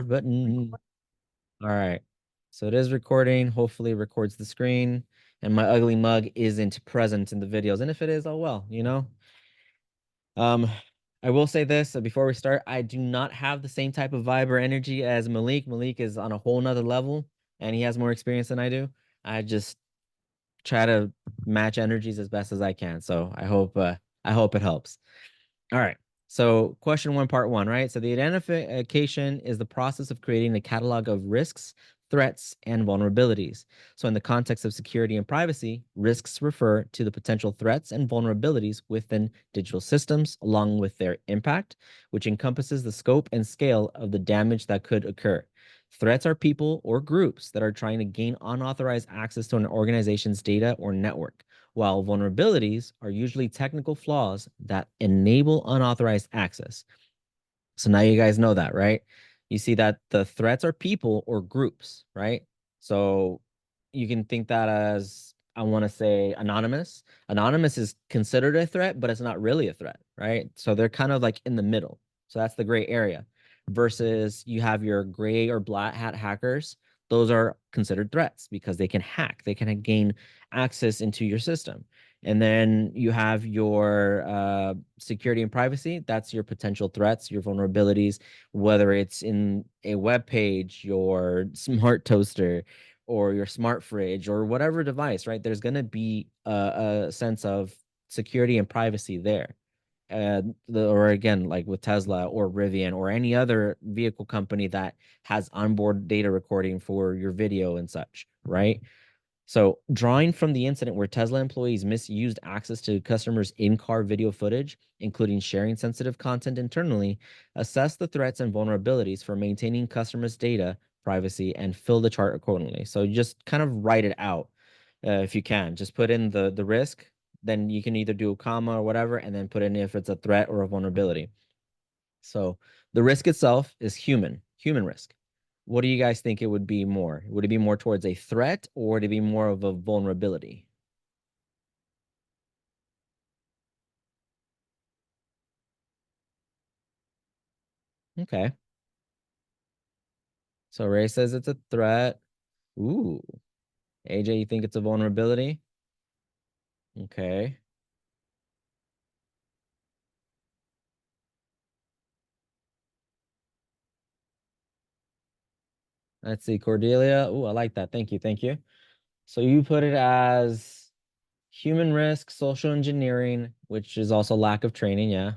button. All right. So it is recording. Hopefully it records the screen. And my ugly mug isn't present in the videos. And if it is, oh well, you know. Um, I will say this before we start, I do not have the same type of vibe or energy as Malik. Malik is on a whole nother level and he has more experience than I do. I just try to match energies as best as I can. So I hope it helps. All right. So, question one, part one, right? So, the identification is the process of creating a catalog of risks, threats, and vulnerabilities. So, in the context of security and privacy, risks refer to the potential threats and vulnerabilities within digital systems, along with their impact, which encompasses the scope and scale of the damage that could occur. Threats are people or groups that are trying to gain unauthorized access to an organization's data or network, while vulnerabilities are usually technical flaws that enable unauthorized access. So now you guys know that, right? You see that the threats are people or groups, right? So you can think that as, I want to say, anonymous. Anonymous is considered a threat, but it's not really a threat, right? So they're kind of like in the middle. So that's the gray area. Versus you have your gray or black hat hackers. Those are considered threats because they can hack, they can gain access into your system. And then you have your security and privacy. That's your potential threats, your vulnerabilities, whether it's in a web page, your smart toaster, or your smart fridge, or whatever device, right? There's going to be a sense of security and privacy there. Or again, like with Tesla or Rivian or any other vehicle company that has onboard data recording for your video and such, right? So, drawing from the incident where Tesla employees misused access to customers' in car video footage, including sharing sensitive content internally, assess the threats and vulnerabilities for maintaining customers' data privacy and fill the chart accordingly. So, you just kind of write it out if you can. Just put in the risk, then you can either do a comma or whatever, and then put in if it's a threat or a vulnerability. So, the risk itself is human risk. What do you guys think it would be more? Would it be more towards a threat or would it be more of a vulnerability? Okay. So Ray says it's a threat. Ooh. AJ, you think it's a vulnerability? Okay. Let's see. Cordelia. Ooh, I like that. Thank you. Thank you. So you put it as human risk, social engineering, which is also lack of training. Yeah.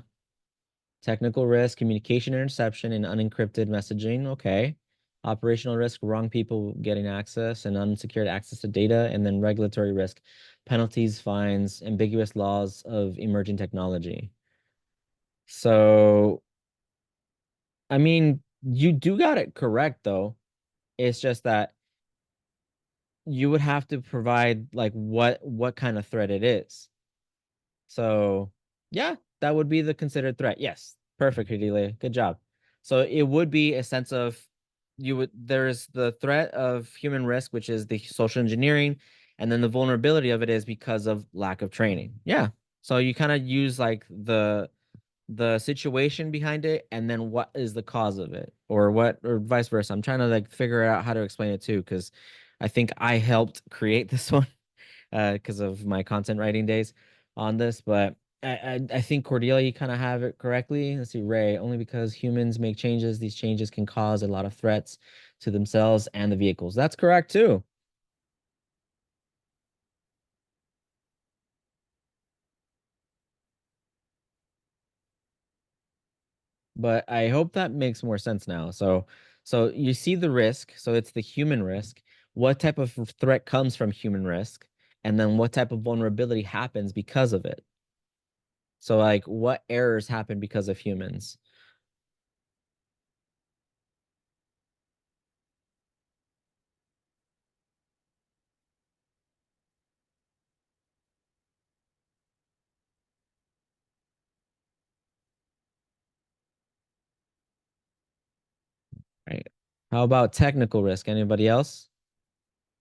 Technical risk, communication interception, and unencrypted messaging. Okay. Operational risk, wrong people getting access and unsecured access to data. And then regulatory risk, penalties, fines, ambiguous laws of emerging technology. So, I mean, you do got it correct, though. It's just that you would have to provide like what kind of threat it is. So, yeah, that would be the considered threat. Yes, perfect, Cordelia. Good job. So it would be a sense of there's the threat of human risk, which is the social engineering, and then the vulnerability of it is because of lack of training. Yeah. So you kind of use like the situation behind it and then what is the cause of it or what or vice versa. I'm trying to like figure out how to explain it too, because I think I helped create this one because of my content writing days on this. But I think Cordelia, you kind of have it correctly. Let's see, Ray, only because humans make changes, these changes can cause a lot of threats to themselves and the vehicles. That's correct too. But I hope that makes more sense now. So you see the risk, so it's the human risk. What type of threat comes from human risk? And then what type of vulnerability happens because of it? So like what errors happen because of humans? Right. How about technical risk? Anybody else?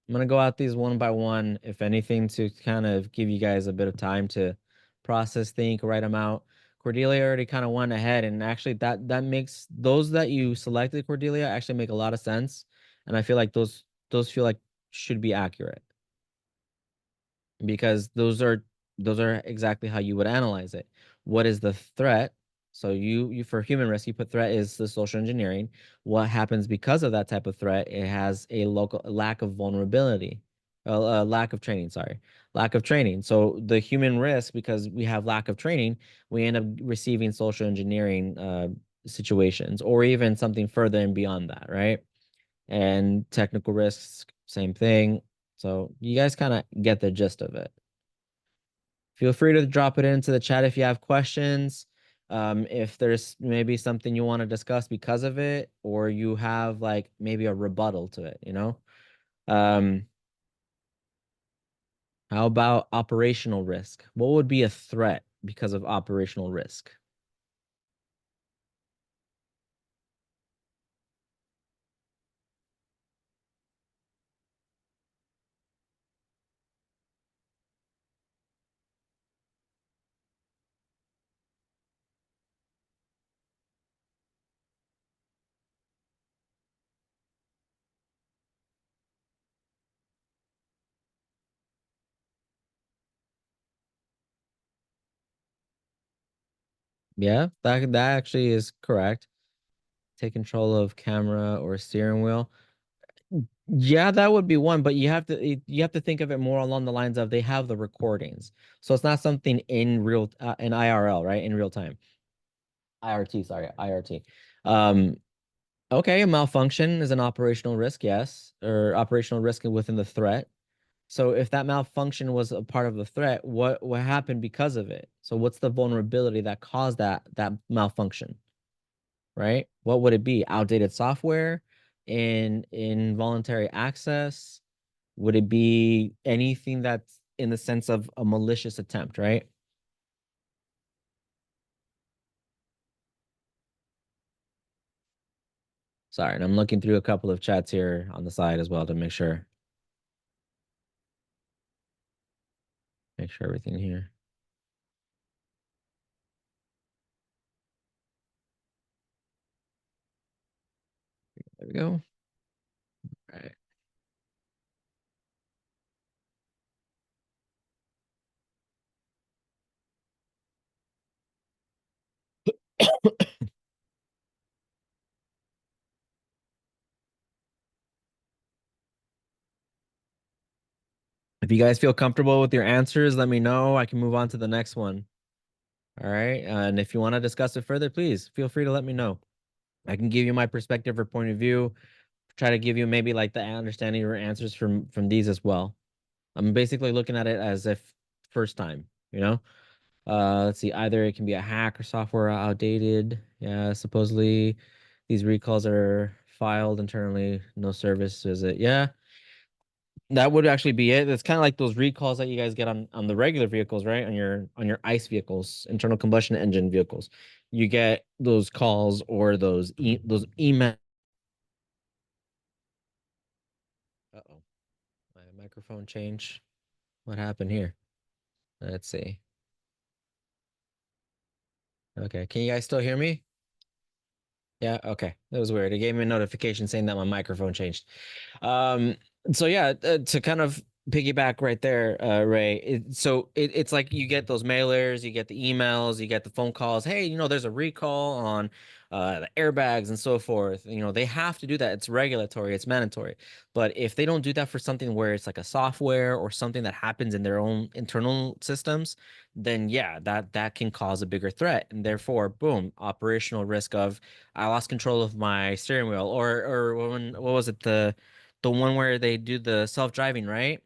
I'm gonna go out these one by one, if anything, to kind of give you guys a bit of time to process, think, write them out. Cordelia already kind of went ahead, and actually that makes those that you selected, Cordelia, actually make a lot of sense. And I feel like those feel like should be accurate because those are exactly how you would analyze it. What is the threat? So you for human risk, you put threat is the social engineering. What happens because of that type of threat? It has a local lack of vulnerability, lack of training. Sorry, lack of training. So the human risk, because we have lack of training, we end up receiving social engineering situations, or even something further and beyond that, right? And technical risks, same thing. So you guys kind of get the gist of it. Feel free to drop it into the chat if you have questions. If there's maybe something you want to discuss because of it, or you have like maybe a rebuttal to it, you know? Um, how about operational risk? What would be a threat because of operational risk? Yeah, that actually is correct. Take control of camera or steering wheel. Yeah, that would be one, but you have to think of it more along the lines of they have the recordings. So it's not something in real in IRL, right? In real time. IRT, sorry, IRT. Um, okay, a malfunction is an operational risk, yes, or operational risk within the threat. So if that malfunction was a part of the threat, what happened because of it? So what's the vulnerability that caused that malfunction, right? What would it be? Outdated software, in involuntary access? Would it be anything that's in the sense of a malicious attempt, right? Sorry, and I'm looking through a couple of chats here on the side as well to make sure everything here. There we go. All right. If you guys feel comfortable with your answers, let me know. I can move on to the next one. All right. And if you want to discuss it further, please feel free to let me know. I can give you my perspective or point of view, try to give you maybe like the understanding or answers from these as well. I'm basically looking at it as if first time, you know? Let's see, either it can be a hack or software outdated. Yeah, supposedly these recalls are filed internally, no service visit. Yeah, that would actually be it. It's kind of like those recalls that you guys get on the regular vehicles, right? On your ICE vehicles, internal combustion engine vehicles. You get those calls or those email. Uh-oh. My microphone changed. What happened here? Let's see. Okay, can you guys still hear me? Yeah, okay. That was weird. It gave me a notification saying that my microphone changed. Um, so yeah, to kind of piggyback right there, Ray. It's like you get those mailers, you get the emails, you get the phone calls. Hey, there's a recall on the airbags and so forth. They have to do that. It's regulatory, it's mandatory. But if they don't do that for something where it's like a software or something that happens in their own internal systems, then yeah, that can cause a bigger threat. And therefore, boom, operational risk of I lost control of my steering wheel, or what was it, the one where they do the self-driving, right?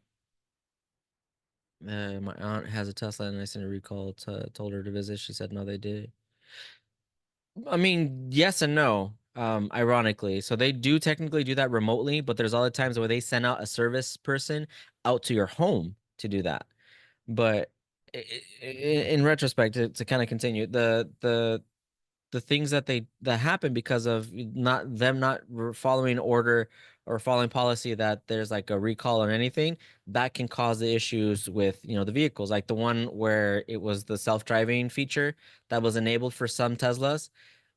My aunt has a Tesla, and I sent a recall told her to visit. She said no, they did. I mean, yes and no. Ironically, so they do technically do that remotely, but there's other times where they send out a service person out to your home to do that. But in retrospect, to kind of continue, the the things that happen because of not following order or following policy, that there's like a recall on anything, that can cause the issues with, the vehicles, like the one where it was the self-driving feature that was enabled for some Teslas,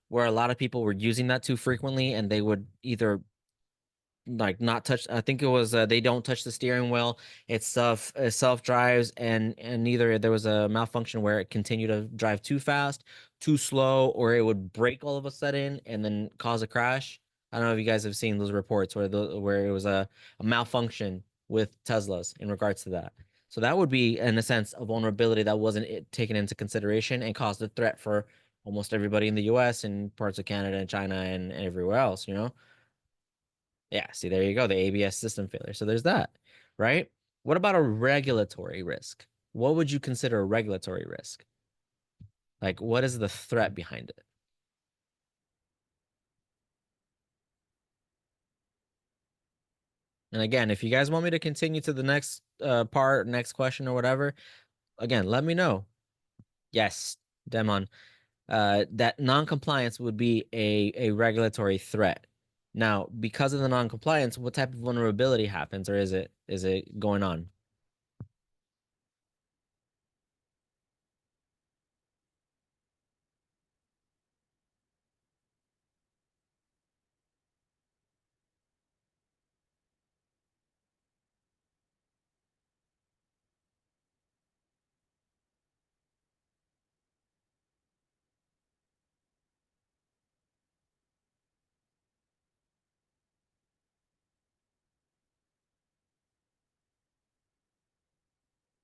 where a lot of people were using that too frequently, and they would either like not touch. I think it was they don't touch the steering wheel. It self drives, and either there was a malfunction where it continued to drive too fast, too slow, or it would brake all of a sudden and then cause a crash. I don't know if you guys have seen those reports where it was a malfunction with Teslas in regards to that. So that would be, in a sense, a vulnerability that wasn't taken into consideration and caused a threat for almost everybody in the US and parts of Canada and China and everywhere else, you know? Yeah, see, there you go, the ABS system failure. So there's that, right? What about a regulatory risk? What would you consider a regulatory risk? Like, what is the threat behind it? And again, if you guys want me to continue to the next part, next question or whatever, again, let me know. Yes, Demon. That non-compliance would be a regulatory threat. Now, because of the non-compliance, what type of vulnerability happens, or is it going on?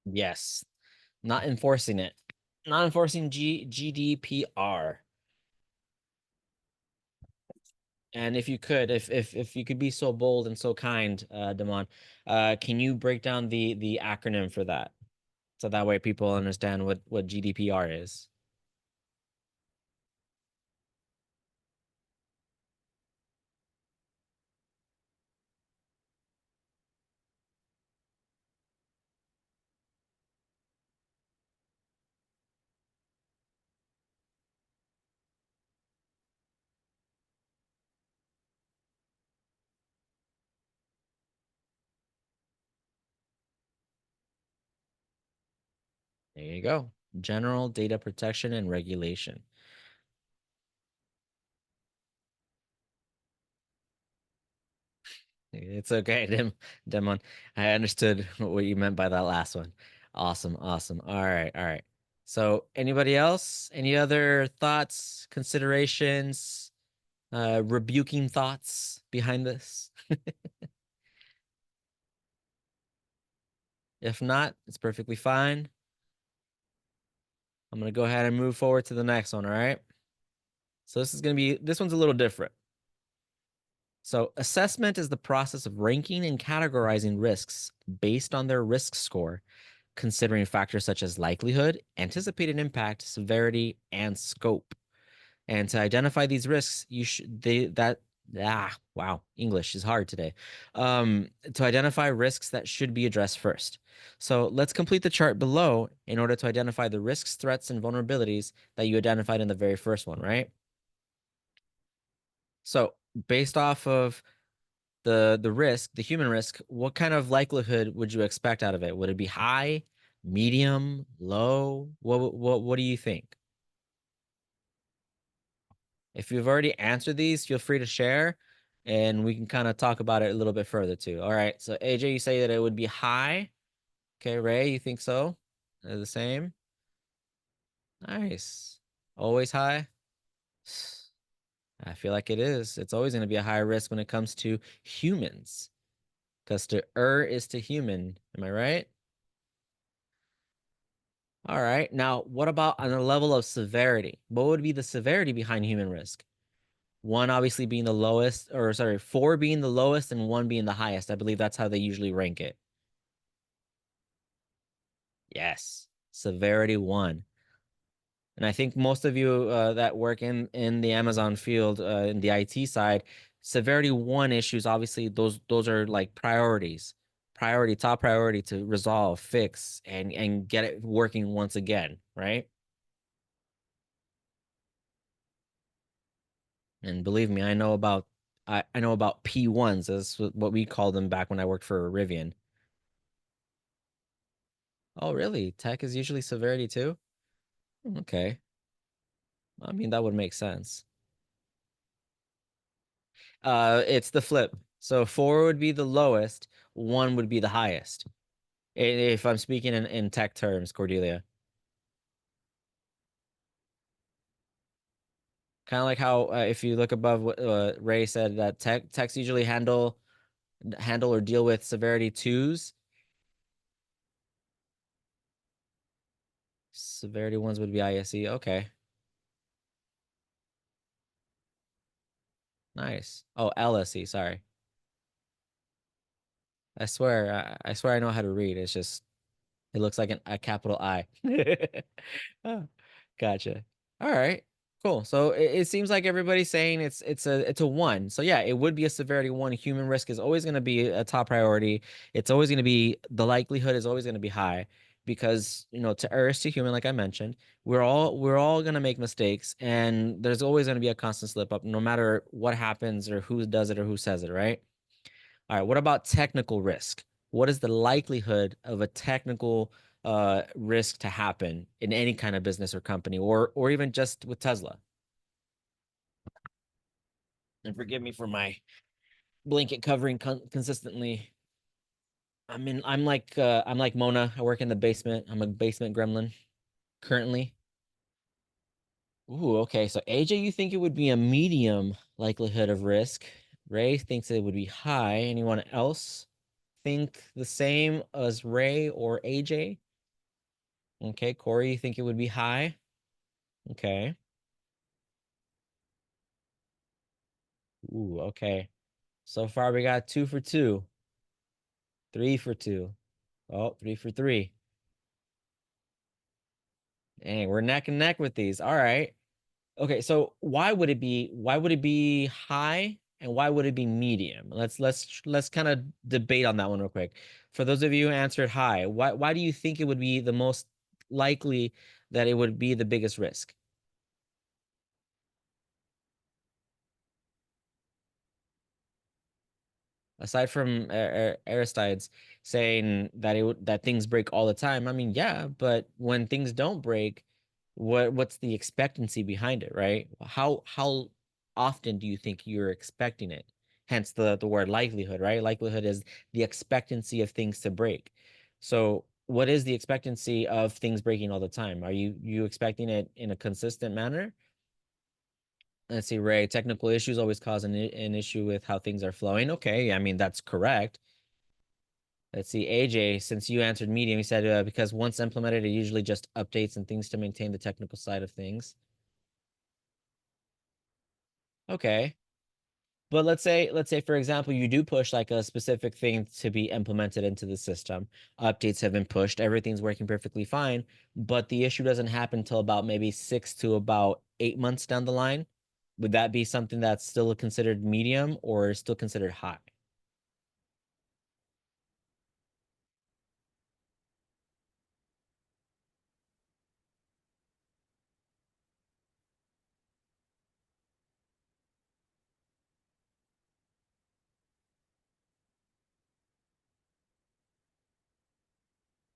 Yes, not enforcing it, not enforcing GDPR. And if you could, if you could be so bold and so kind, Damon, can you break down the acronym for that, so that way people understand what GDPR is? There you go. General Data Protection and Regulation. It's okay, Demon. I understood what you meant by that last one. Awesome, awesome. All right, all right. So, anybody else? Any other thoughts, considerations, rebuking thoughts behind this? If not, it's perfectly fine. I'm gonna go ahead and move forward to the next one, all right? So this one's a little different. So, assessment is the process of ranking and categorizing risks based on their risk score, considering factors such as likelihood, anticipated impact, severity, and scope. And to identify these risks, you should they that wow, English is hard today. To identify risks that should be addressed first. So let's complete the chart below in order to identify the risks, threats, and vulnerabilities that you identified in the very first one, right? So based off of the risk, the human risk, what kind of likelihood would you expect out of it? Would it be high, medium, low? What do you think? If you've already answered these, feel free to share and we can kind of talk about it a little bit further too. All right. So AJ, you say that it would be high. Okay, Ray, you think so? They're the same. Nice. Always high. I feel like it is. It's always going to be a high risk when it comes to humans. Because to err is to human. Am I right? All right. Now, what about on a level of severity? What would be the severity behind human risk? One obviously being the lowest, or sorry, four being the lowest and one being the highest. I believe that's how they usually rank it. Yes, severity one. And I think most of you that work in the Amazon field, in the IT side, severity one issues, obviously those are like priorities, top priority to resolve, fix, and get it working once again, right? And believe me, I know about P1s. That's what we called them back when I worked for Rivian. Oh, really? Tech is usually severity too? Okay. I mean, that would make sense. It's the flip. So four would be the lowest, one would be the highest. If I'm speaking in tech terms, Cordelia. Kind of like how if you look above what Ray said that techs usually handle or deal with severity twos. Severity ones would be ISE. Okay. Nice. Oh, LSE, sorry. I swear I know how to read. It's just it looks like a capital I. Oh, gotcha. All right. Cool. So it seems like everybody's saying it's a one. So yeah, it would be a severity one. Human risk is always going to be a top priority. It's always going to be the likelihood is always going to be high because, to err is to human, like I mentioned, we're all going to make mistakes and there's always going to be a constant slip up no matter what happens or who does it or who says it, right? All right, what about technical risk? What is the likelihood of a technical risk to happen in any kind of business or company, or even just with Tesla? And forgive me for my blanket covering consistently. I'm like Mona. I work in the basement. I'm a basement gremlin currently. Ooh, okay. So AJ, you think it would be a medium likelihood of risk. Ray thinks it would be high. Anyone else think the same as Ray or AJ? Okay, Corey, you think it would be high? Okay. Ooh, okay. So far we got two for two, three for two. Oh, three for three. Dang, we're neck and neck with these. All right. Okay, so why would it be high and why would it be medium? Let's kind of debate on that one real quick. For those of you who answered high, why do you think it would be the most likely that it would be the biggest risk? Aside from Aristides saying that that things break all the time. I mean, yeah, but when things don't break, what's the expectancy behind it, right? How often do you think you're expecting it? Hence the word likelihood, right? Likelihood is the expectancy of things to break. So, what is the expectancy of things breaking all the time? Are you expecting it in a consistent manner? Let's see, Ray, technical issues always cause an issue with how things are flowing. Okay, I mean, that's correct. Let's see, AJ, since you answered medium, you said because once implemented, it usually just updates and things to maintain the technical side of things. Okay. But let's say, for example, you do push like a specific thing to be implemented into the system. Updates have been pushed, everything's working perfectly fine, but the issue doesn't happen until about maybe 6 to about 8 months down the line. Would that be something that's still considered medium or still considered high?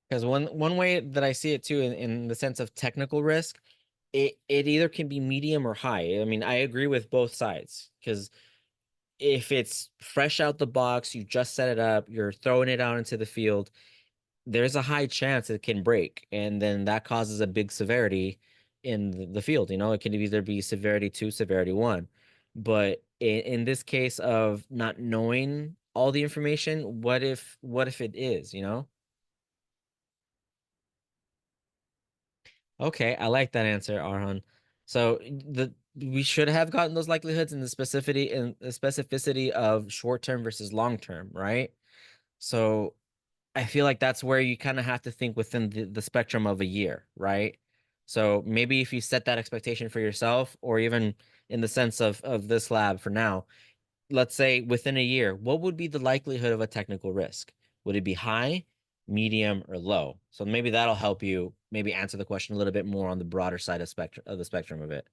Because one way that I see it too, in the sense of technical risk, it either can be medium or high. I mean, I agree with both sides because if it's fresh out the box, you just set it up, you're throwing it out into the field, there's a high chance it can break, and then that causes a big severity in the field. It can either be severity two, severity one. But in this case of not knowing all the information, what if it is, you know? Okay, I like that answer, Arhan. So we should have gotten those likelihoods in the specificity of short term versus long term, right? So I feel like that's where you kind of have to think within the spectrum of a year, right? So maybe if you set that expectation for yourself, or even in the sense of this lab for now, let's say within a year, what would be the likelihood of a technical risk? Would it be high, medium, or low? So maybe that'll help you maybe answer the question a little bit more on the broader side of the spectrum of it.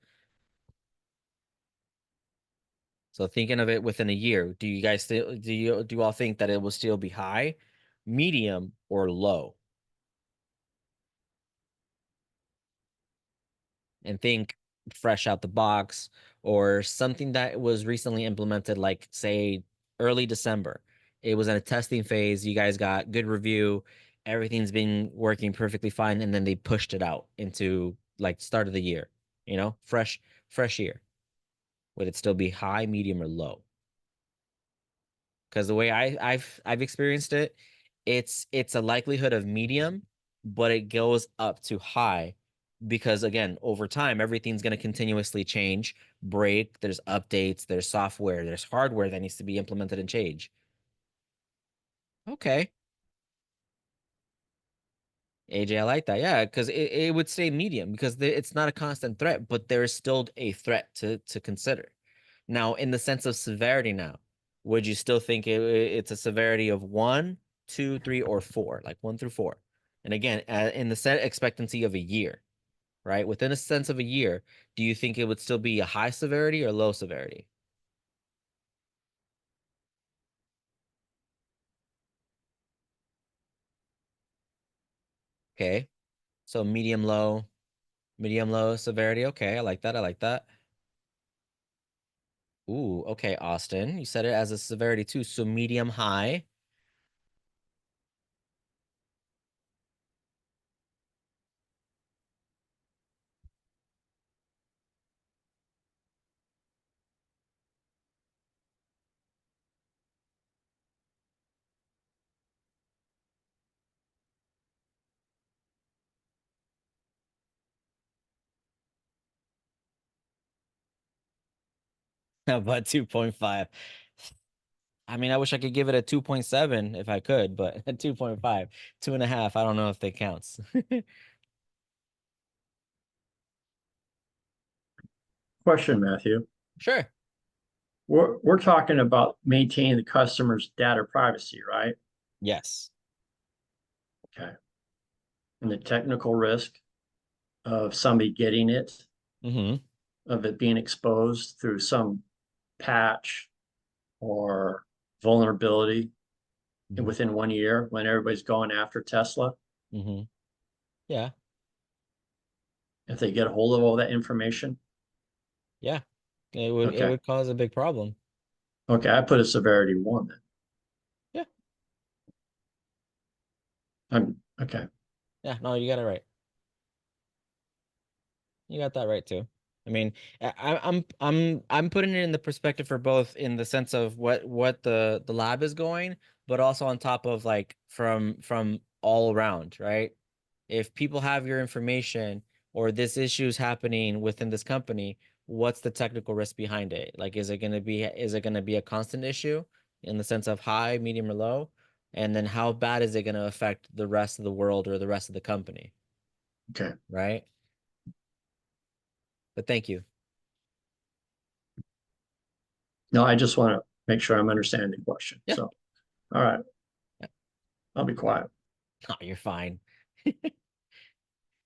So thinking of it within a year, do you guys still do you all think that it will still be high, medium, or low? And think fresh out the box or something that was recently implemented, like say early December. It was in a testing phase. You guys got good review. Everything's been working perfectly fine, and then they pushed it out into like start of the year. Fresh year. Would it still be high, medium, or low? Because the way I've experienced it, it's a likelihood of medium, but it goes up to high because again, over time, everything's going to continuously change, break. There's updates, there's software, there's hardware that needs to be implemented and change. Okay. AJ, I like that. Yeah, because it would stay medium because it's not a constant threat, but there is still a threat to consider. Now, in the sense of severity now, would you still think it's a severity of one, two, three, or four, like one through four? And again, in the set expectancy of a year, right? Within a sense of a year, do you think it would still be a high severity or low severity? Okay. So medium low severity. Okay, I like that. I like that. Ooh, okay, Austin. You said it as a severity too. So medium high. But 2.5. I mean, I wish I could give it a 2.7 if I could, but a 2.5, 2.5, I don't know if that counts. Question, Matthew. Sure. We're talking about maintaining the customer's data privacy, right? Yes. Okay. And the technical risk of somebody getting it, Mm-hmm. of it being exposed through some patch or vulnerability Mm-hmm. within 1 year when everybody's going after Tesla. Mm-hmm. Yeah. If they get a hold of all that information. Yeah. It Okay. would cause a big problem. Okay. I put a severity one then. Yeah. I'm okay. Yeah. No, you got it right. You got that right too. I mean, I'm putting it in the perspective for both in the sense of what the lab is going, but also on top of like from all around, right? If people have your information or this issue is happening within this company, what's the technical risk behind it? Like, is it going to be a constant issue in the sense of high, medium, or low? And then how bad is it going to affect the rest of the world or the rest of the company, Okay. right? But thank you. No, I just want to make sure I'm understanding the question. Yeah. So, all right, Yeah. I'll be quiet. No, you're fine.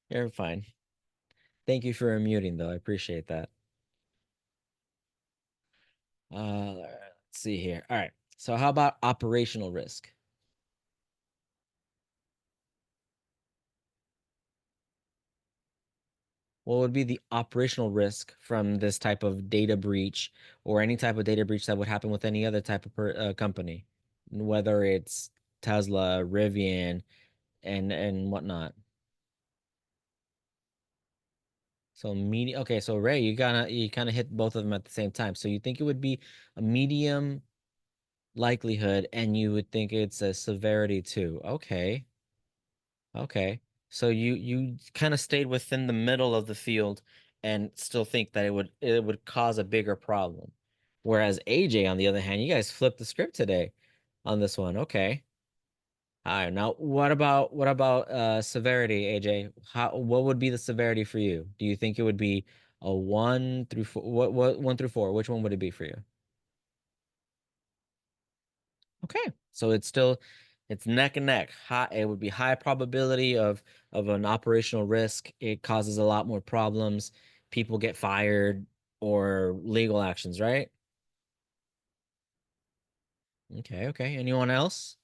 You're fine. Thank you for unmuting though. I appreciate that. Let's see here. All right. So how about operational risk? What would be the operational risk from this type of data breach or any type of data breach that would happen with any other type of company, whether it's Tesla, Rivian, and whatnot? So medium. Okay, so Ray, you kind of hit both of them at the same time. So you think it would be a medium likelihood, and you would think it's a severity too. Okay. Okay. So you kind of stayed within the middle of the field and still think that it would cause a bigger problem. Whereas AJ, on the other hand, you guys flipped the script today on this one. Okay. All right. Now, what about severity, AJ? What would be the severity for you? Do you think it would be a one through four? What one through four? Which one would it be for you? Okay. So it's neck and neck. High, it would be high probability of an operational risk. It causes a lot more problems. People get fired or legal actions, right? Okay, okay. Anyone else?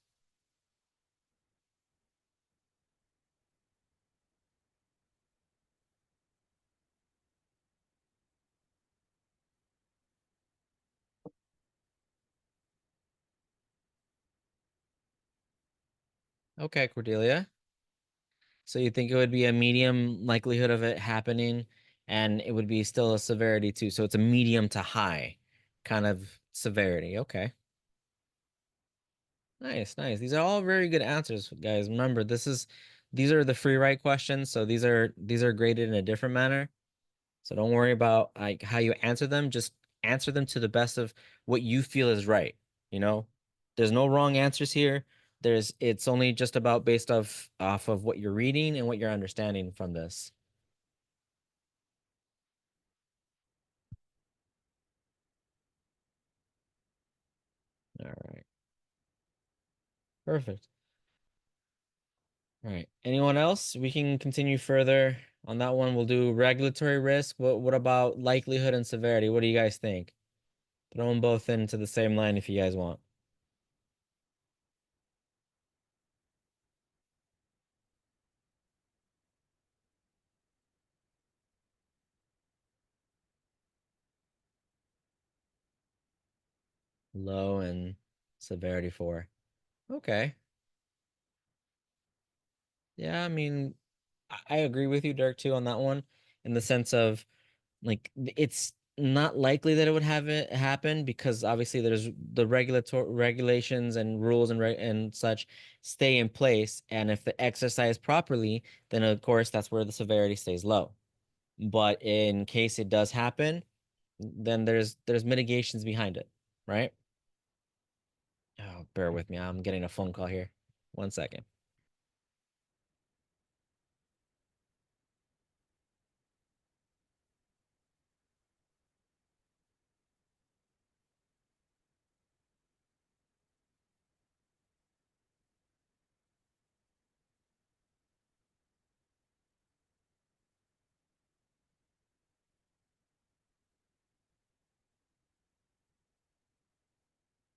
Okay, Cordelia. So you think it would be a medium likelihood of it happening, and it would be still a severity too. So it's a medium to high kind of severity. Okay. Nice, nice. These are all very good answers, guys. Remember, these are the free write questions, so these are graded in a different manner. So don't worry about like how you answer them. Just answer them to the best of what you feel is right. You know, there's no wrong answers here. It's only just about based off of what you're reading and what you're understanding from this. All right. Perfect. All right. Anyone else? We can continue further on that one. We'll do regulatory risk. What about likelihood and severity? What do you guys think? Throw them both into the same line if you guys want. Low and severity 4. Okay. Yeah, I mean, I agree with you, Dirk, too, on that one, in the sense of like it's not likely that it would have it happen because obviously there's the regulatory regulations and rules and such stay in place, and if they exercise properly, then of course that's where the severity stays low. But in case it does happen, then there's mitigations behind it, right? Oh, bear with me. I'm getting a phone call here. 1 second.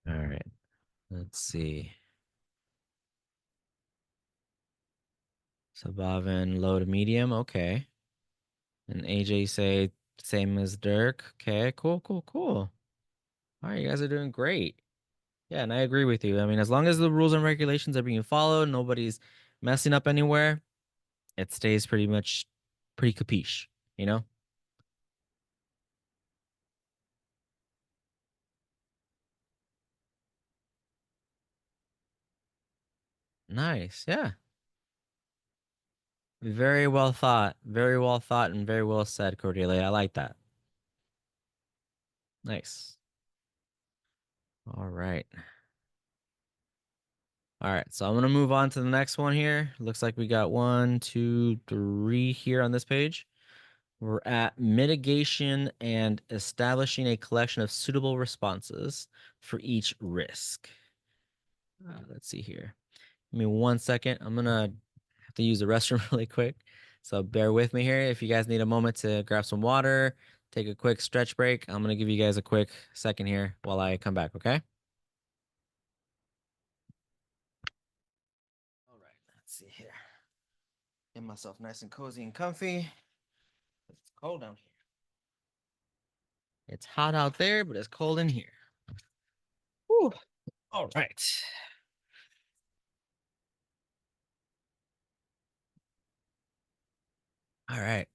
All right. Let's see. Sabavin low to medium. Okay. And AJ say same as Dirk. Okay, cool, cool, cool. All right, you guys are doing great. Yeah, and I agree with you. I mean, as long as the rules and regulations are being followed, nobody's messing up anywhere, it stays pretty much pretty capiche, you know? Nice. Yeah. Very well thought. Very well thought and very well said, Cordelia. I like that. Nice. All right. All right. So I'm gonna move on to the next one here. Looks like we got one, two, three here on this page. We're at mitigation and establishing a collection of suitable responses for each risk. Let's see here. Give me 1 second. I'm gonna have to use the restroom really quick. So bear with me here. If you guys need a moment to grab some water, take a quick stretch break, I'm gonna give you guys a quick second here while I come back, okay? All right, let's see here. Get myself nice and cozy and comfy. It's cold down here. It's hot out there, but it's cold in here. Whew. All right. All right.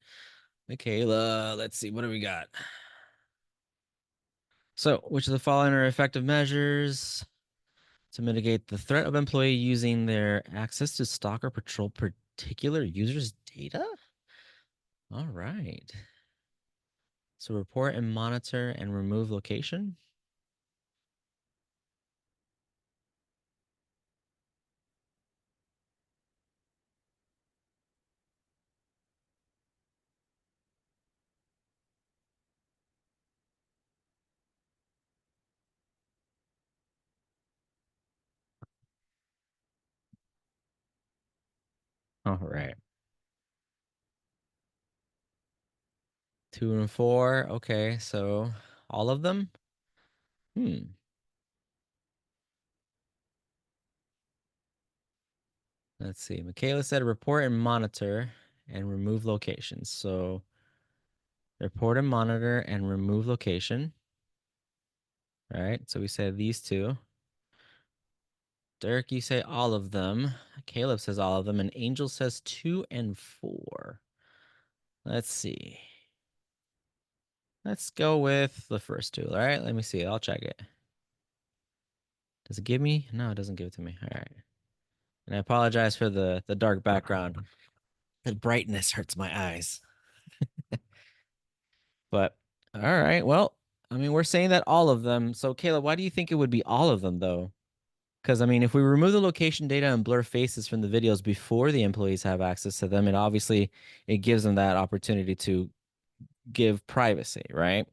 Michaela, let's see. What do we got? So, which of the following are effective measures to mitigate the threat of employee using their access to stalk or patrol particular users' data? All right. So, report and monitor and remove location. All right. 2 and 4. Okay. So, all of them? Hmm. Let's see. Michaela said report and monitor and remove locations. So report and monitor and remove location. All right. So we said these two. Derek, you say all of them. Caleb says all of them. And Angel says 2 and 4. Let's see. Let's go with the first two. All right. Let me see. I'll check it. Does it give me? No, it doesn't give it to me. All right. And I apologize for the dark background. The brightness hurts my eyes. But all right. Well, I mean, we're saying that all of them. So, Caleb, why do you think it would be all of them, though? Because, I mean, if we remove the location data and blur faces from the videos before the employees have access to them, it gives them that opportunity to give privacy, right?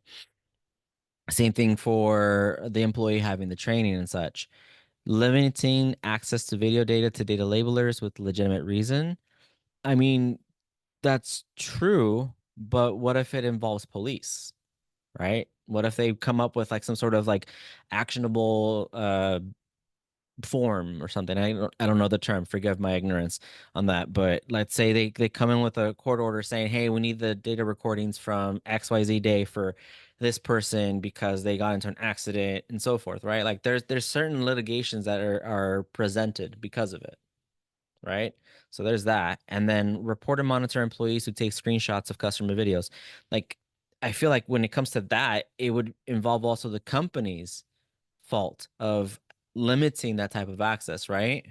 Same thing for the employee having the training and such. Limiting access to video data to data labelers with legitimate reason. I mean, that's true, but what if it involves police, right? What if they come up with like some sort of like actionable form or something? I don't know the term. Forgive my ignorance on that. But let's say they come in with a court order saying, "Hey, we need the data recordings from XYZ day for this person because they got into an accident and so forth," right? Like there's certain litigations that are presented because of it, right? So there's that. And then report and monitor employees who take screenshots of customer videos. Like I feel like when it comes to that, it would involve also the company's fault of limiting that type of access, right?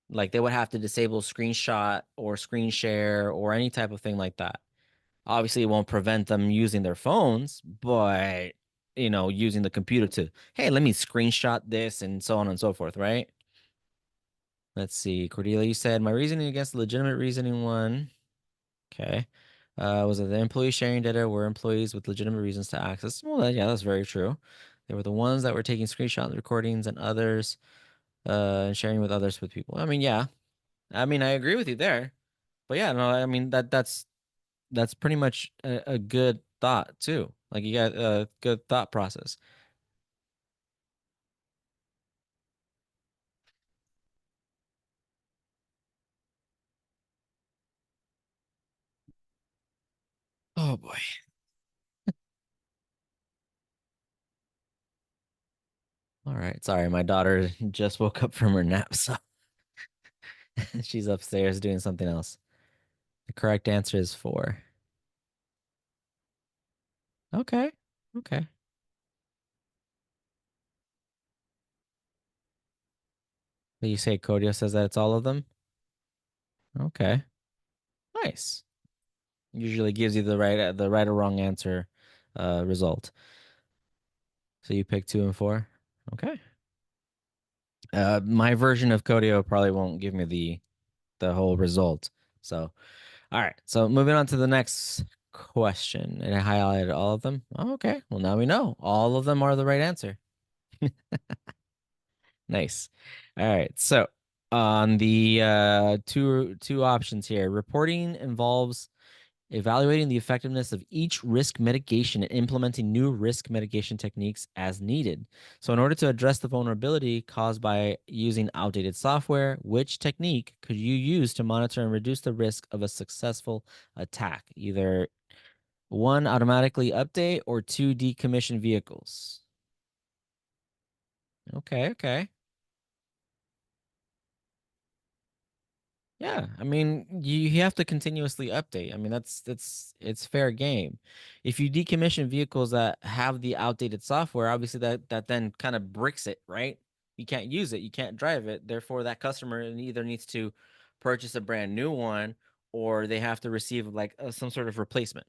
Like they would have to disable screenshot or screen share or any type of thing like that. Obviously, it won't prevent them using their phones, but using the computer to, hey, let me screenshot this and so on and so forth, right? Let's see. Cordelia, you said my reasoning against the legitimate reasoning one. Okay. Was that the employee sharing data were employees with legitimate reasons to access? Well, yeah, that's very true. They were the ones that were taking screenshot recordings and others, and sharing with others with people. I mean, yeah. I mean, I agree with you there. But yeah, no, I mean that's pretty much a good thought too. Like you got a good thought process. Oh boy. All right. Sorry, my daughter just woke up from her nap, so she's upstairs doing something else. The correct answer is 4. Okay. Okay. But you say Kodio says that it's all of them? Okay. Nice. Usually gives you the right or wrong answer result. So you pick 2 and 4. Okay. My version of Kodio probably won't give me the whole result. So, all right. So moving on to the next question. And I highlighted all of them. Oh, okay. Well, now we know all of them are the right answer. Nice. All right. So on the two options here, reporting involves evaluating the effectiveness of each risk mitigation and implementing new risk mitigation techniques as needed. So, in order to address the vulnerability caused by using outdated software, which technique could you use to monitor and reduce the risk of a successful attack? Either one, automatically update, or two, decommission vehicles. Okay, okay. Yeah, I mean, you have to continuously update. I mean, that's it's fair game. If you decommission vehicles that have the outdated software, obviously that then kind of bricks it, right? You can't use it, you can't drive it. Therefore, that customer either needs to purchase a brand new one or they have to receive like some sort of replacement,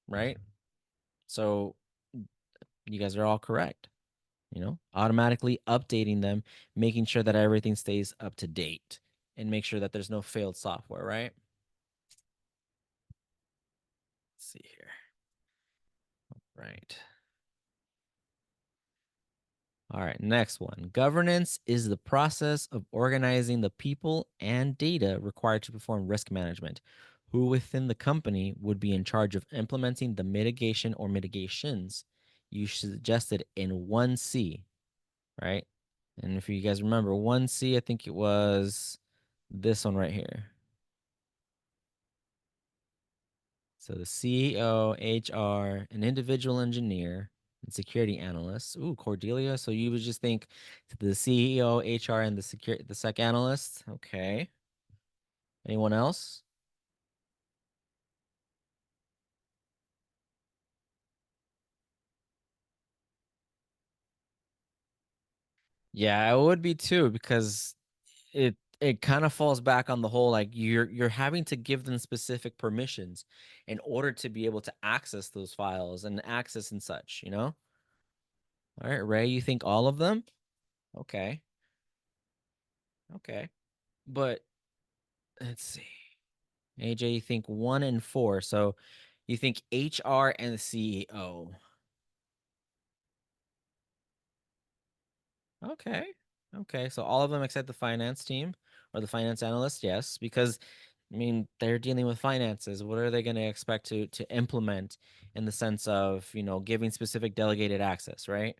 right? So you guys are all correct. Automatically updating them, making sure that everything stays up to date and make sure that there's no failed software, right? Let's see here. Right. All right, next one. Governance is the process of organizing the people and data required to perform risk management. Who within the company would be in charge of implementing the mitigation or mitigations you suggested in 1C, right? And if you guys remember 1C, I think it was This one right here. So the CEO, HR, an individual engineer, and security analyst. Ooh, Cordelia. So you would just think the CEO, HR, and the sec analyst. Okay. Anyone else? Yeah, it would be too, because it kind of falls back on the whole, like you're having to give them specific permissions in order to be able to access those files and access and such, you know? All right, Ray, you think all of them? Okay. Okay. But let's see. AJ, you think one and four. So you think HR and the CEO. Okay. Okay. So all of them except the finance team or the finance analyst, yes, because I mean they're dealing with finances. What are they going to expect to implement in the sense of, giving specific delegated access, right?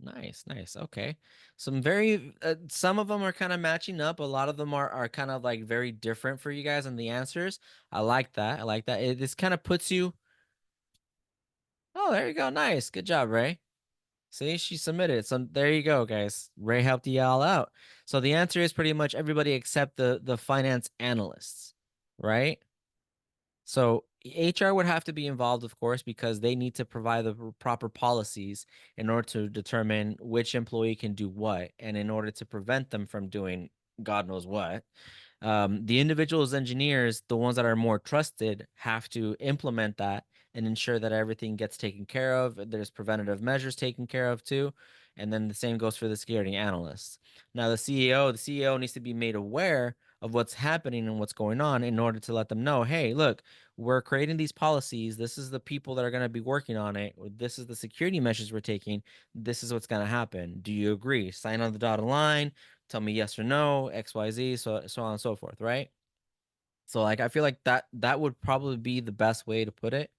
Nice, nice. Okay. Some of them are kind of matching up. A lot of them are kind of like very different for you guys in the answers. I like that. I like that. This kind of puts you. Oh, there you go. Nice. Good job, Ray. See, she submitted. So there you go, guys. Ray helped you all out. So the answer is pretty much everybody except the finance analysts, right? So HR would have to be involved, of course, because they need to provide the proper policies in order to determine which employee can do what, and in order to prevent them from doing God knows what. The individuals engineers, the ones that are more trusted, have to implement that and ensure that everything gets taken care of. There's preventative measures taken care of too. And then the same goes for the security analysts. Now, the CEO needs to be made aware of what's happening and what's going on in order to let them know, hey, look, we're creating these policies. This is the people that are going to be working on it. This is the security measures we're taking. This is what's going to happen. Do you agree? Sign on the dotted line, tell me yes or no, XYZ, so on and so forth, right? So like I feel like that would probably be the best way to put it.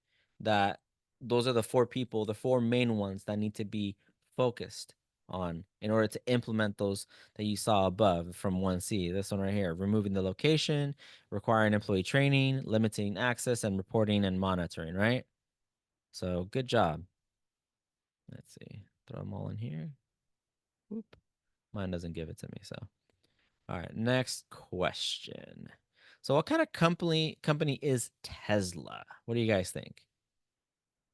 That those are the four people, the four main ones that need to be focused on in order to implement those that you saw above from 1C. This one right here, removing the location, requiring employee training, limiting access, and reporting and monitoring, right? So good job. Let's see. Throw them all in here. Whoop. Mine doesn't give it to me, so. All right, next question. So what kind of company is Tesla? What do you guys think?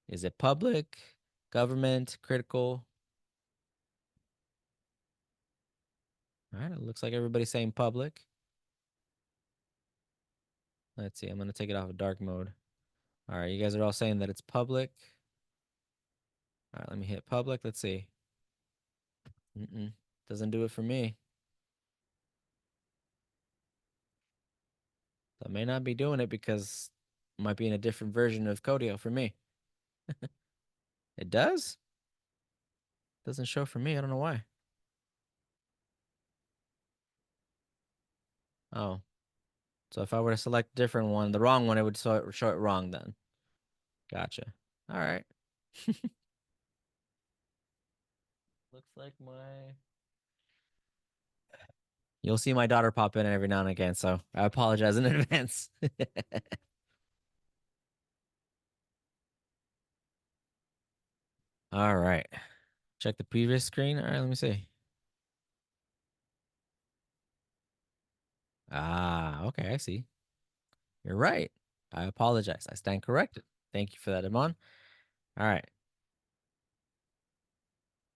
Is it public, government, critical? All right, it looks like everybody's saying public. Let's see, I'm gonna take it off of dark mode. All right, you guys are all saying that it's public. All right, let me hit public. Let's see. Doesn't do it for me. I may not be doing it because it might be in a different version of Codio for me. It does? Doesn't show for me. I don't know why. Oh, so if I were to select a different one, the wrong one, it would show it wrong then. Gotcha. All right. Looks like you'll see my daughter pop in every now and again, so I apologize in advance. All right. Check the previous screen. All right, let me see. Ah, okay, I see. You're right. I apologize. I stand corrected. Thank you for that, Iman. All right.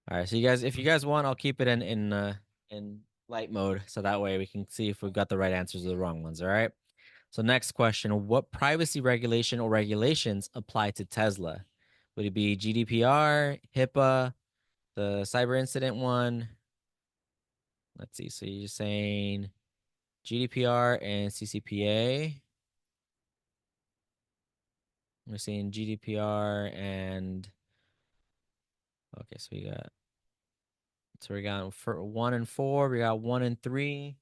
All right. So if you guys want, I'll keep it in light mode so that way we can see if we've got the right answers or the wrong ones. All right. So next question, what privacy regulation or regulations apply to Tesla? Would it be GDPR, HIPAA, the cyber incident one? Let's see. So you're saying GDPR and CCPA. We're seeing GDPR and okay, we got for 1 and 4, we got 1 and 3.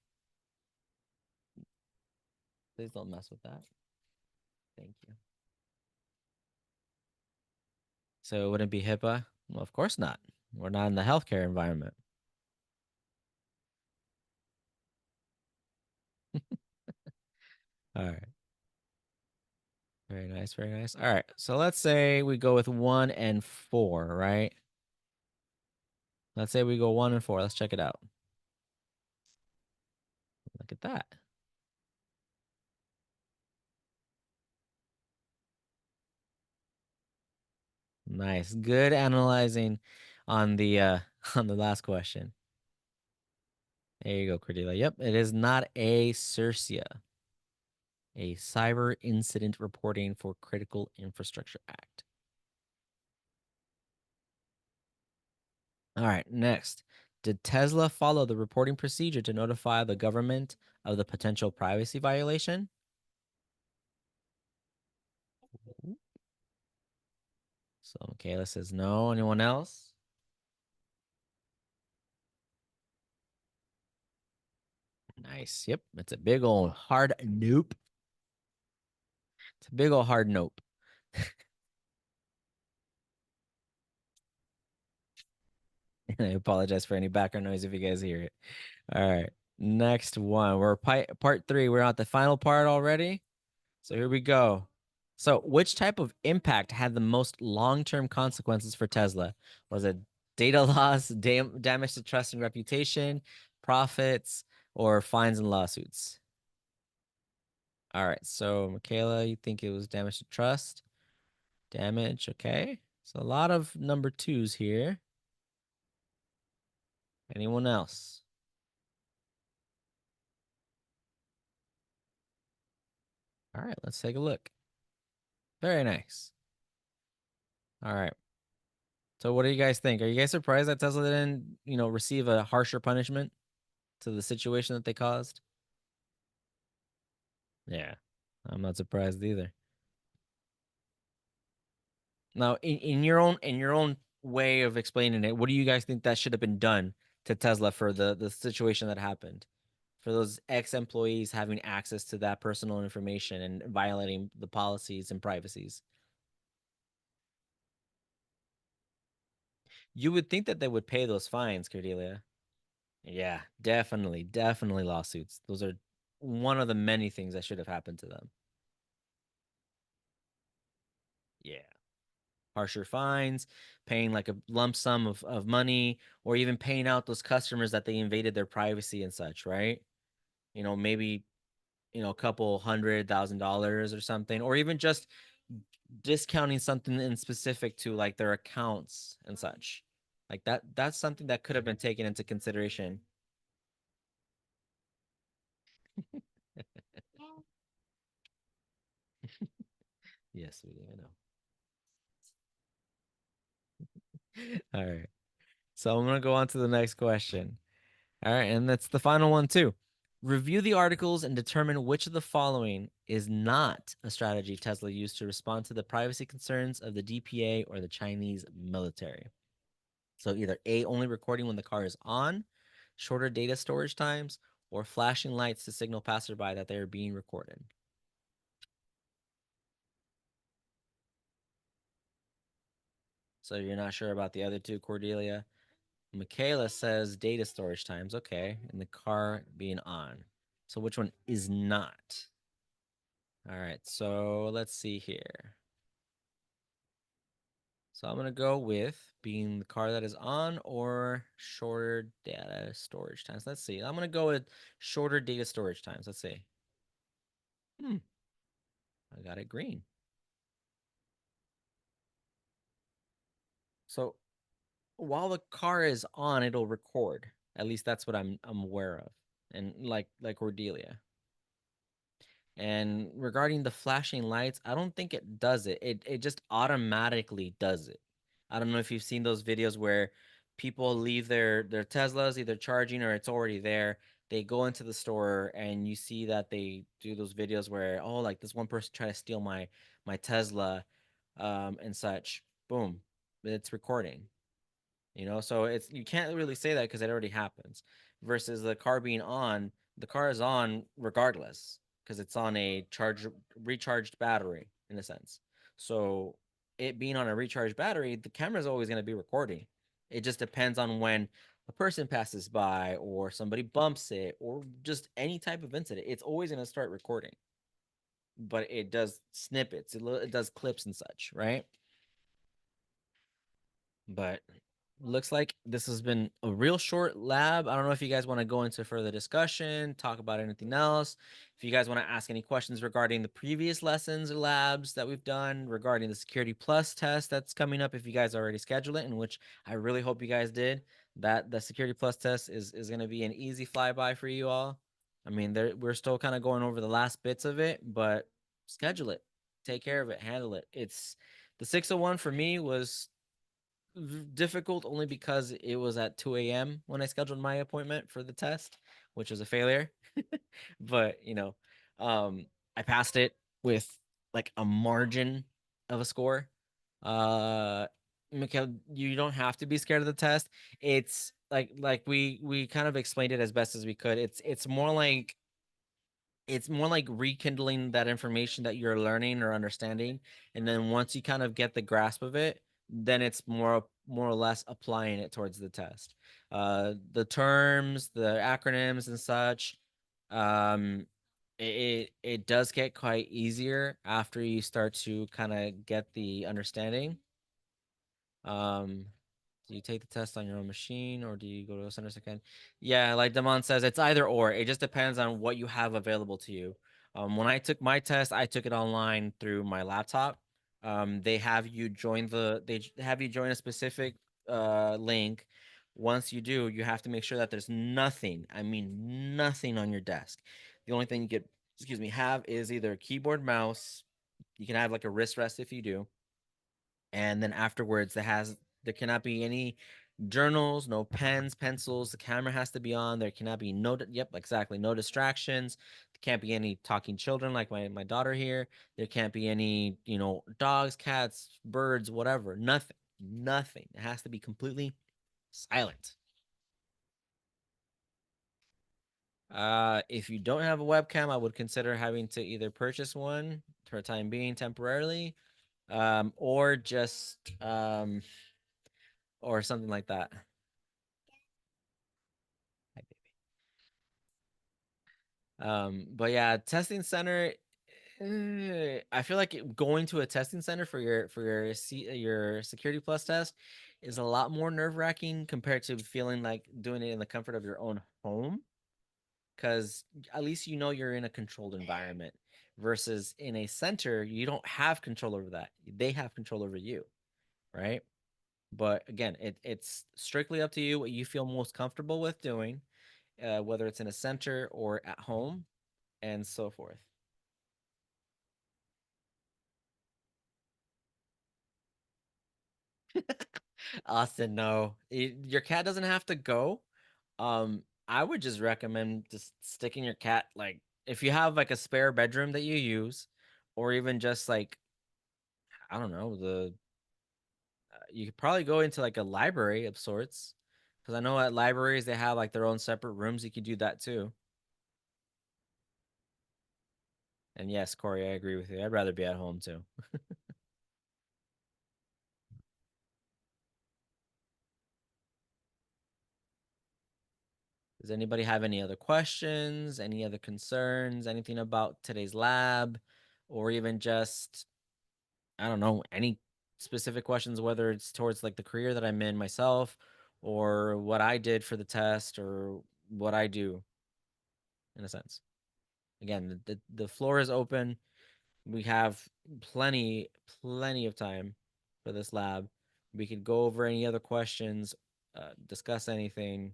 Please don't mess with that. Thank you. So it wouldn't be HIPAA? Well, of course not. We're not in the healthcare environment. All right. Very nice, very nice. All right. So let's say we go with 1 and 4, right? Let's say we go 1 and 4. Let's check it out. Look at that. Nice. Good analyzing on the on the last question. There you go, Cordelia. Yep, it is not a CIRCIA, a Cyber Incident Reporting for Critical Infrastructure Act. All right, next. Did Tesla follow the reporting procedure to notify the government of the potential privacy violation? So Michaela says no. Anyone else? Nice. Yep, it's a big old hard nope. It's a big old hard nope. I apologize for any background noise if you guys hear it. All right. Next one. We're part 3. We're at the final part already. So here we go. So, which type of impact had the most long-term consequences for Tesla? Was it data loss, damage to trust and reputation, profits, or fines and lawsuits? All right. So, Michaela, you think it was damage to trust? Damage. Okay. So, a lot of number twos here. Anyone else? All right. Let's take a look. Very nice. All right. So, what do you guys think? Are you guys surprised that Tesla didn't, receive a harsher punishment to the situation that they caused? Yeah, I'm not surprised either. Now, in your own way of explaining it, what do you guys think that should have been done to Tesla for the situation that happened? For those ex-employees having access to that personal information and violating the policies and privacies. You would think that they would pay those fines, Cordelia. Yeah, definitely, definitely lawsuits. Those are one of the many things that should have happened to them. Yeah. Harsher fines, paying like a lump sum of money, or even paying out those customers that they invaded their privacy and such, right? Maybe, a couple $100,000 or something, or even just discounting something in specific to like their accounts and such. Like that's something that could have been taken into consideration. Yes, we do, I know. All right. So I'm gonna go on to the next question. All right, and that's the final one too. Review the articles and determine which of the following is not a strategy Tesla used to respond to the privacy concerns of the DPA or the Chinese military. So either A, only recording when the car is on, shorter data storage times, or flashing lights to signal passerby that they are being recorded. So you're not sure about the other two, Cordelia? Michaela says data storage times, okay, and the car being on. So which one is not? All right, so let's see here. So I'm gonna go with being the car that is on or shorter data storage times. Let's see. I'm gonna go with shorter data storage times. Let's see. Hmm, I got it green. So while the car is on, it'll record. At least that's what I'm aware of. And like Cordelia. And regarding the flashing lights, I don't think it does it. It just automatically does it. I don't know if you've seen those videos where people leave their Teslas either charging or it's already there. They go into the store and you see that they do those videos where, oh, like this one person tried to steal my Tesla and such. Boom. It's recording. So you can't really say that because it already happens. Versus the car being on, the car is on regardless because it's on a recharged battery in a sense. So it being on a recharged battery, the camera is always going to be recording. It just depends on when a person passes by or somebody bumps it or just any type of incident. It's always going to start recording, but it does snippets, it does clips and such, right? But looks like this has been a real short lab. I don't know if you guys want to go into further discussion, talk about anything else. If you guys want to ask any questions regarding the previous lessons or labs that we've done regarding the Security Plus test that's coming up, if you guys already scheduled it, in which I really hope you guys did, that the Security Plus test is going to be an easy flyby for you all. I mean, we're still kind of going over the last bits of it, but schedule it, take care of it, handle it. It's the 601 for me was difficult only because it was at 2 a.m. when I scheduled my appointment for the test, which was a failure. But, I passed it with like a margin of a score. Mikhail, you don't have to be scared of the test. It's like we kind of explained it as best as we could. It's more like rekindling that information that you're learning or understanding, and then once you kind of get the grasp of it, then it's more or less applying it towards the test. The terms, the acronyms and such, um it does get quite easier after you start to kind of get the understanding. um do you take the test on your own machine or do you go to a center second? Yeah, like Damon says, it's either or. It just depends on what you have available to you. When I took my test, I took it online through my laptop. They have you join a specific link. Once you do, you have to make sure that there's nothing, I mean nothing on your desk. The only thing you could, excuse me, have is either a keyboard, mouse. You can have like a wrist rest if you do, and then afterwards there cannot be any journals, no pens, pencils. The camera has to be on. There cannot be yep, exactly, no distractions. There can't be any talking children like my daughter here. There can't be any, dogs, cats, birds, whatever. Nothing. It has to be completely silent. If you don't have a webcam, I would consider having to either purchase one for a time being temporarily, or just or something like that. But yeah, testing center. I feel like going to a testing center for your Security Plus test is a lot more nerve-wracking compared to feeling like doing it in the comfort of your own home, because at least you're in a controlled environment. Versus in a center, you don't have control over that. They have control over you, right? But again, it's strictly up to you what you feel most comfortable with doing, whether it's in a center or at home, and so forth. Austin, no. Your cat doesn't have to go. I would just recommend just sticking your cat, like, if you have like a spare bedroom that you use, or even just like, I don't know, you could probably go into like a library of sorts, because I know at libraries they have like their own separate rooms. You could do that too. And yes, Corey, I agree with you. I'd rather be at home too. Does anybody have any other questions, any other concerns, anything about today's lab, or even just, I don't know, any specific questions, whether it's towards like the career that I'm in myself, or what I did for the test, or what I do in a sense? Again, the floor is open. We have plenty of time for this lab. We could go over any other questions, discuss anything.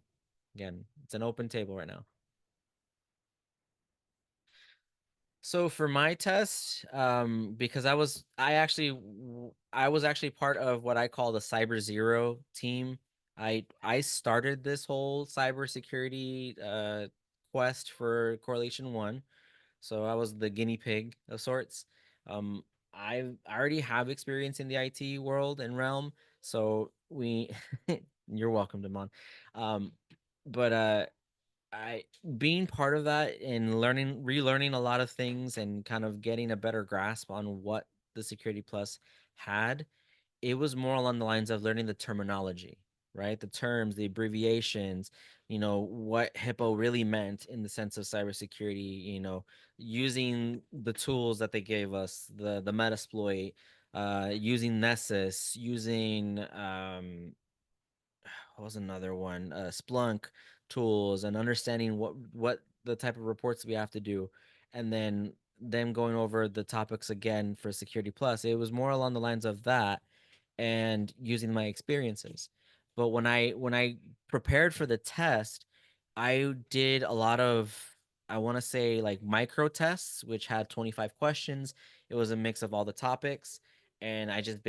Again, it's an open table right now. So for my test, because I was actually part of what I call the Cyber Zero team. I started this whole cybersecurity quest for Correlation One. So I was the guinea pig of sorts. Um, I already have experience in the IT world and realm, so you're welcome, Damon. Um, but I being part of that and relearning a lot of things and kind of getting a better grasp on what the Security Plus had, it was more along the lines of learning the terminology. right? The terms, the abbreviations, what HIPAA really meant in the sense of cybersecurity, using the tools that they gave us, the Metasploit, using Nessus, using what was another one? Splunk tools, and understanding what the type of reports we have to do, and then them going over the topics again for Security Plus. It was more along the lines of that and using my experiences. But when I prepared for the test, I did a lot of, I want to say, like micro tests, which had 25 questions. It was a mix of all the topics, and I just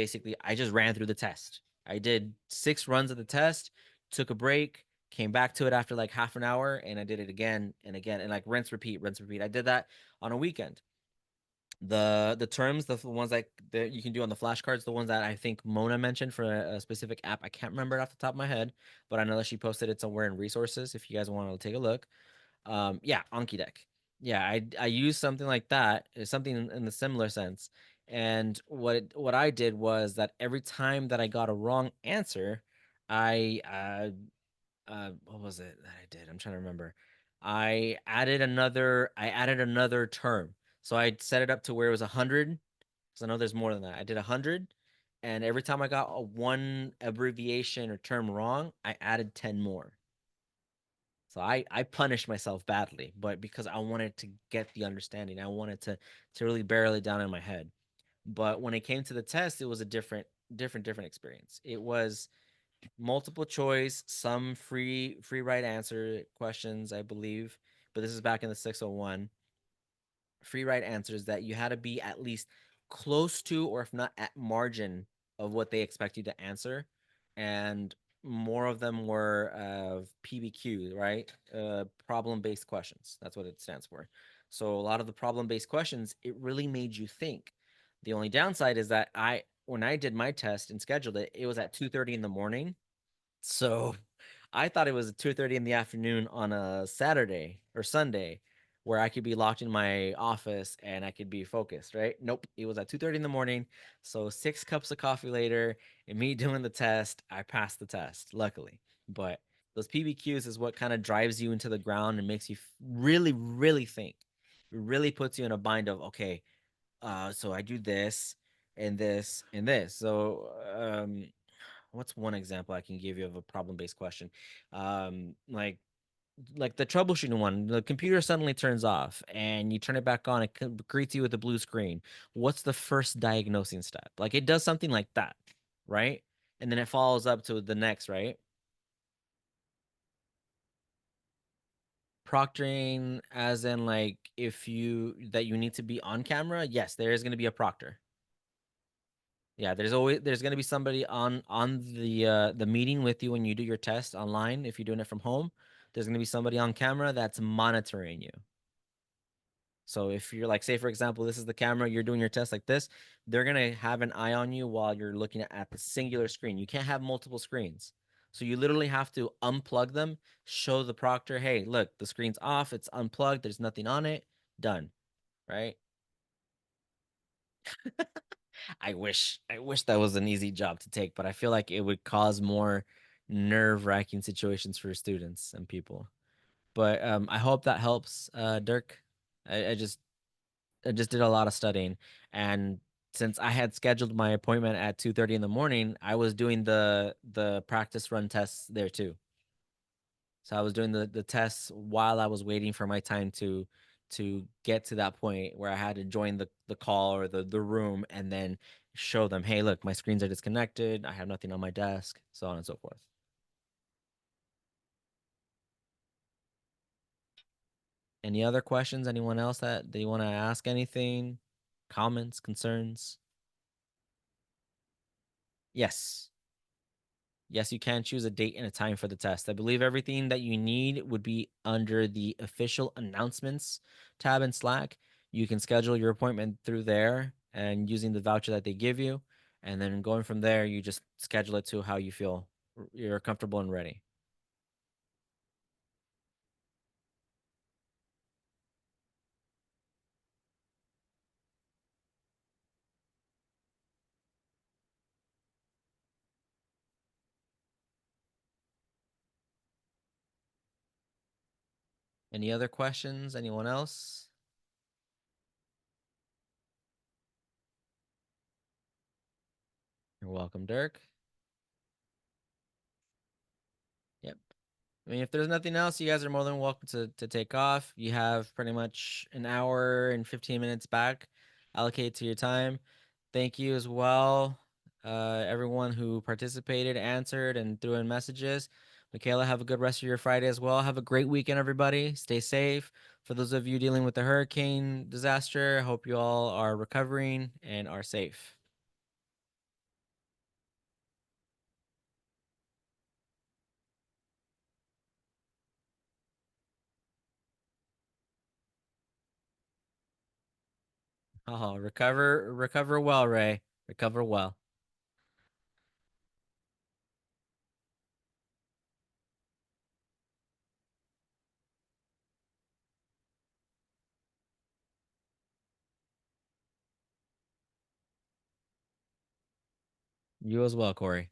ran through the test. I did 6 runs of the test, took a break, came back to it after like half an hour, and I did it again and again, and like rinse, repeat, rinse, repeat. I did that on a weekend. The terms, the ones that you can do on the flashcards, the ones that I think Mona mentioned for a specific app, I can't remember it off the top of my head, but I know that she posted it somewhere in resources if you guys want to take a look. Yeah, Anki Deck. Yeah, I used something like that, something in the similar sense. And what I did was that every time that I got a wrong answer, I what was it that I did? I'm trying to remember. I added another term. So I set it up to where it was 100, because I know there's more than that. I did 100, and every time I got a one abbreviation or term wrong, I added 10 more. So I punished myself badly, but because I wanted to get the understanding, I wanted to really barrel it down in my head. But when it came to the test, it was a different experience. It was multiple choice, some free right answer questions, I believe, but this is back in the 601. Free right answers that you had to be at least close to, or if not at margin of what they expect you to answer. And more of them were PBQ, right? Problem-based questions. That's what it stands for. So a lot of the problem-based questions, it really made you think. The only downside is that when I did my test and scheduled it, it was at 2:30 in the morning. So I thought it was 2:30 in the afternoon on a Saturday or Sunday where I could be locked in my office and I could be focused, right? Nope, it was at 2:30 in the morning. So 6 cups of coffee later and me doing the test, I passed the test, luckily. But those PBQs is what kind of drives you into the ground and makes you really, really think. It really puts you in a bind of, okay, so I do this and this and this. So what's one example I can give you of a problem-based question? Like the troubleshooting one, the computer suddenly turns off and you turn it back on, it greets you with a blue screen. What's the first diagnosing step? Like it does something like that, right? And then it follows up to the next, right? Proctoring, as in like if you need to be on camera, yes, there is going to be a proctor. Yeah, there's gonna be somebody on the meeting with you when you do your test online. If you're doing it from home, there's gonna be somebody on camera that's monitoring you. So if you're like, say for example, this is the camera, you're doing your test like this, they're gonna have an eye on you while you're looking at the singular screen. You can't have multiple screens. So you literally have to unplug them, show the proctor, hey, look, the screen's off, it's unplugged, there's nothing on it, done, right? I wish that was an easy job to take, but I feel like it would cause more nerve-wracking situations for students and people. But I hope that helps, Dirk. I just did a lot of studying, and since I had scheduled my appointment at 2:30 in the morning, I was doing the practice run tests there too. So I was doing the tests while I was waiting for my time to get to that point where I had to join the call or the room and then show them, hey, look, my screens are disconnected. I have nothing on my desk, so on and so forth. Any other questions? Anyone else that they want to ask anything? Comments, concerns? Yes. Yes, you can choose a date and a time for the test. I believe everything that you need would be under the official announcements tab in Slack. You can schedule your appointment through there and using the voucher that they give you. And then going from there, you just schedule it to how you feel you're comfortable and ready. Any other questions? Anyone else? You're welcome, Dirk. Yep. I mean, if there's nothing else, you guys are more than welcome to take off. You have pretty much an hour and 15 minutes back allocated to your time. Thank you as well, everyone who participated, answered, and threw in messages. Michaela, have a good rest of your Friday as well. Have a great weekend, everybody. Stay safe. For those of you dealing with the hurricane disaster, I hope you all are recovering and are safe. Oh, recover well, Ray. Recover well. You as well, Corey.